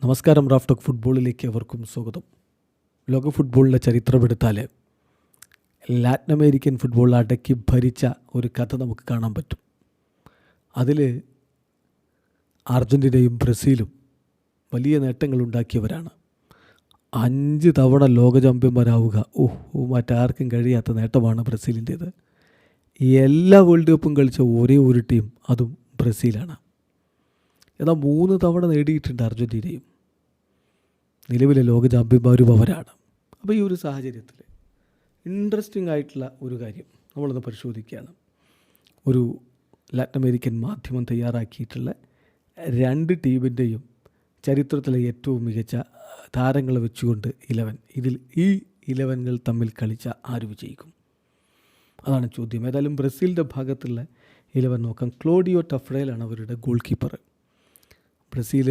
നമസ്കാരം. Raf talk ഫുട്ബോളിലേക്ക് അവർക്കും സ്വാഗതം. ലോക ഫുട്ബോളിൻ്റെ ചരിത്രമെടുത്താൽ ലാറ്റിൻ അമേരിക്കൻ ഫുട്ബോൾ അടക്കി ഭരിച്ച ഒരു കഥ നമുക്ക് കാണാൻ പറ്റും. അതിൽ അർജൻറ്റീനയും ബ്രസീലും വലിയ നേട്ടങ്ങളുണ്ടാക്കിയവരാണ്. 5 തവണ ലോക ചാമ്പ്യന്മാരാവുക മറ്റാർക്കും കഴിയാത്ത നേട്ടമാണ് ബ്രസീലിൻ്റേത്. എല്ലാ വേൾഡ് കപ്പും കളിച്ച ഒരേ ഒരു ടീം അതും ബ്രസീലാണ്. എന്നാൽ 3 തവണ നേടിയിട്ടുണ്ട് അർജൻറ്റീനയും. നിലവിലെ ലോക ചാമ്പ്യന്മാരും അവരാണ്. അപ്പോൾ ഈ ഒരു സാഹചര്യത്തിൽ ഇൻട്രസ്റ്റിംഗ് ആയിട്ടുള്ള ഒരു കാര്യം നമ്മളൊന്ന് പരിശോധിക്കുകയാണ്. ഒരു ലാറ്റിൻ അമേരിക്കൻ മാധ്യമം തയ്യാറാക്കിയിട്ടുള്ള 2 ടീമിൻ്റെയും ചരിത്രത്തിലെ ഏറ്റവും മികച്ച താരങ്ങളെ വെച്ചുകൊണ്ട് 11, ഇതിൽ ഈ 11 തമ്മിൽ കളിച്ച ആര് വിജയിക്കും? അതാണ് ചോദ്യം. ഏതായാലും ബ്രസീലിൻ്റെ ഭാഗത്തുള്ള 11 നോക്കാം. ക്ലോഡിയോ ടഫ്രേലാണ് അവരുടെ ഗോൾ കീപ്പർ. ബ്രസീൽ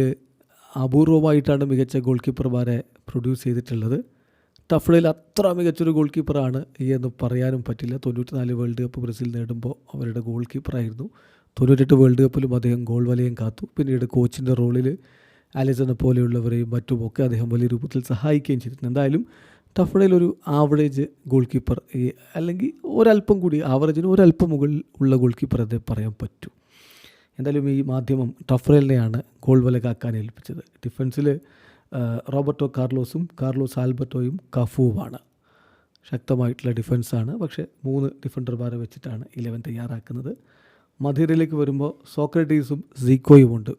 അപൂർവമായിട്ടാണ് മികച്ച ഗോൾ കീപ്പർമാരെ പ്രൊഡ്യൂസ് ചെയ്തിട്ടുള്ളത്. ടഫ്രേൽ അത്ര മികച്ചൊരു ഗോൾ കീപ്പറാണ് എന്ന് പറയാനും പറ്റില്ല. 94 വേൾഡ് കപ്പ് ബ്രസീൽ നേടുമ്പോൾ അവരുടെ ഗോൾ കീപ്പറായിരുന്നു. 98 വേൾഡ് കപ്പിലും അദ്ദേഹം ഗോൾ വലയം കാത്തു. പിന്നീട് കോച്ചിൻ്റെ റോളിൽ അലിസനെ പോലെയുള്ളവരെയും മറ്റുമൊക്കെ അദ്ദേഹം വലിയ രൂപത്തിൽ സഹായിക്കുകയും ചെയ്തിട്ടുണ്ട്. എന്തായാലും ടഫ്രേൽ ഒരു ആവറേജ് ഗോൾ കീപ്പർ, അല്ലെങ്കിൽ ഒരല്പം കൂടി ആവറേജിന് ഒരല്പം മുകളിൽ ഉള്ള ഗോൾ കീപ്പർ അതേ പറയാൻ പറ്റൂ. എന്തായാലും ഈ മാധ്യമം ടഫ്രേലിനെയാണ് ഗോൾ വല കാക്കാൻ ഏൽപ്പിച്ചത്. ഡിഫൻസിൽ റോബർട്ടോ കാർലോസും കാർലോസ് ആൽബർട്ടോയും കഫുവുമാണ്. ശക്തമായിട്ടുള്ള ഡിഫൻസാണ്. പക്ഷേ 3 ഡിഫൻഡർമാരെ വെച്ചിട്ടാണ് 11 തയ്യാറാക്കുന്നത്. മധ്യനിരയിലേക്ക് വരുമ്പോൾ സോക്രട്ടീസും സീക്കോയുമുണ്ട്.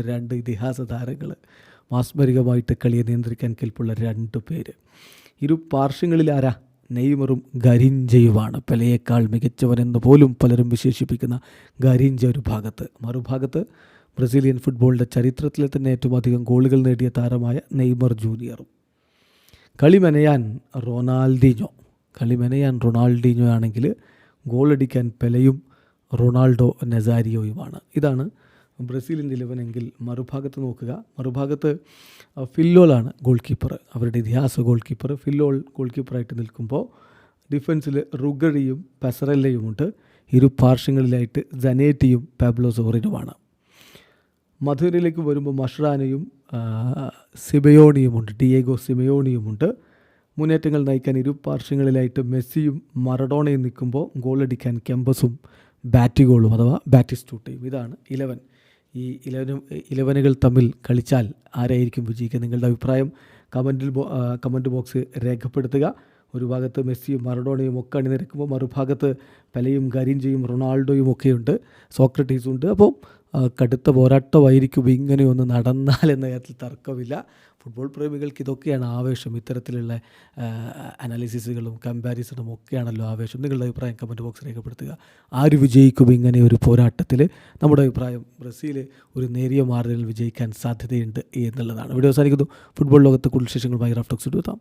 2 ഇതിഹാസ താരങ്ങൾ, മാസ്മരികമായിട്ട് കളിയെ നിയന്ത്രിക്കാൻ കെൽപ്പുള്ള 2 പേര്. ഇരു പാർശ്വങ്ങളിൽ ആരാ? നെയ്മറും ഗരിഞ്ചയുമാണ്. പെലെയേക്കാൾ മികച്ചവനെന്ന് പോലും പലരും വിശേഷിപ്പിക്കുന്ന ഗരിഞ്ച ഒരു ഭാഗത്ത്. മറുഭാഗത്ത് ബ്രസീലിയൻ ഫുട്ബോളിൻ്റെ ചരിത്രത്തിലെ തന്നെ ഏറ്റവും അധികം ഗോളുകൾ നേടിയ താരമായ നെയ്മർ ജൂനിയറും. കളിമെനയാൻ റൊണാൾഡീഞ്ഞോ ആണെങ്കിൽ ഗോളടിക്കാൻ പെലെയും റൊണാൾഡോ നസാരിയോയുമാണ്. ഇതാണ് ബ്രസീലിൻ്റെ 11 എങ്കിൽ മറുഭാഗത്ത് നോക്കുക. മറുഭാഗത്ത് ഫില്ലോളാണ് ഗോൾ കീപ്പർ, അവരുടെ ഇതിഹാസ ഗോൾ കീപ്പർ. ഫില്ലോൾ ഗോൾ കീപ്പറായിട്ട് നിൽക്കുമ്പോൾ ഡിഫൻസിൽ റുഗറിയും പെസറല്ലയുമുണ്ട്. ഇരു പാർശ്വങ്ങളിലായിട്ട് ജനേറ്റിയും പാബ്ലോ സോറിനുമാണ്. മധുരയിലേക്ക് വരുമ്പോൾ മഷ്റാനയും സിമയോണിയുമുണ്ട്, ഡിയേഗോ സിമയോണിയുമുണ്ട്. മുന്നേറ്റങ്ങൾ നയിക്കാൻ ഇരു പാർശ്വങ്ങളിലായിട്ട് മെസ്സിയും മറഡോണയും നിൽക്കുമ്പോൾ ഗോളടിക്കാൻ കെമ്പസും ബാറ്റിഗോളും അഥവാ ബാറ്റിസ്റ്റൂട്ടയും. ഇതാണ് 11. ഈ 11 തമ്മിൽ കളിച്ചാൽ ആരായിരിക്കും വിജയിക്കുക? നിങ്ങളുടെ അഭിപ്രായം കമൻറ്റ് ബോക്സ് രേഖപ്പെടുത്തുക. ഒരു ഭാഗത്ത് മെസ്സിയും മറഡോണയും ഒക്കെ അണിനിരക്കുമ്പോൾ മറുഭാഗത്ത് പെലെയും ഗരിഞ്ചയും റൊണാൾഡോയും ഒക്കെയുണ്ട്, സോക്രട്ടീസും ഉണ്ട്. അപ്പോൾ കടുത്ത പോരാട്ടമായിരിക്കും ഇങ്ങനെയൊന്ന് നടന്നാൽ എന്ന കാര്യത്തിൽ തർക്കമില്ല. ഫുട്ബോൾ പ്രേമികൾക്ക് ഇതൊക്കെയാണ് ആവേശം. ഇത്തരത്തിലുള്ള അനാലിസിസുകളും കമ്പാരിസണും ഒക്കെയാണല്ലോ ആവേശം. നിങ്ങളുടെ അഭിപ്രായം കമൻറ്റ് ബോക്സ് രേഖപ്പെടുത്തുക. ആര് വിജയിക്കും ഇങ്ങനെ ഒരു പോരാട്ടത്തിൽ? നമ്മുടെ അഭിപ്രായം ബ്രസീൽ ഒരു നേരിയ മാർജിനിൽ വിജയിക്കാൻ സാധ്യതയുണ്ട് എന്നുള്ളതാണ്. വീഡിയോ അവസാനിക്കുന്നു. ഫുട്ബോൾ ലോകത്തെ കൂടുതൽ വിശേഷങ്ങളുമായി റാഫ് ടോക്സ് എടുത്താം.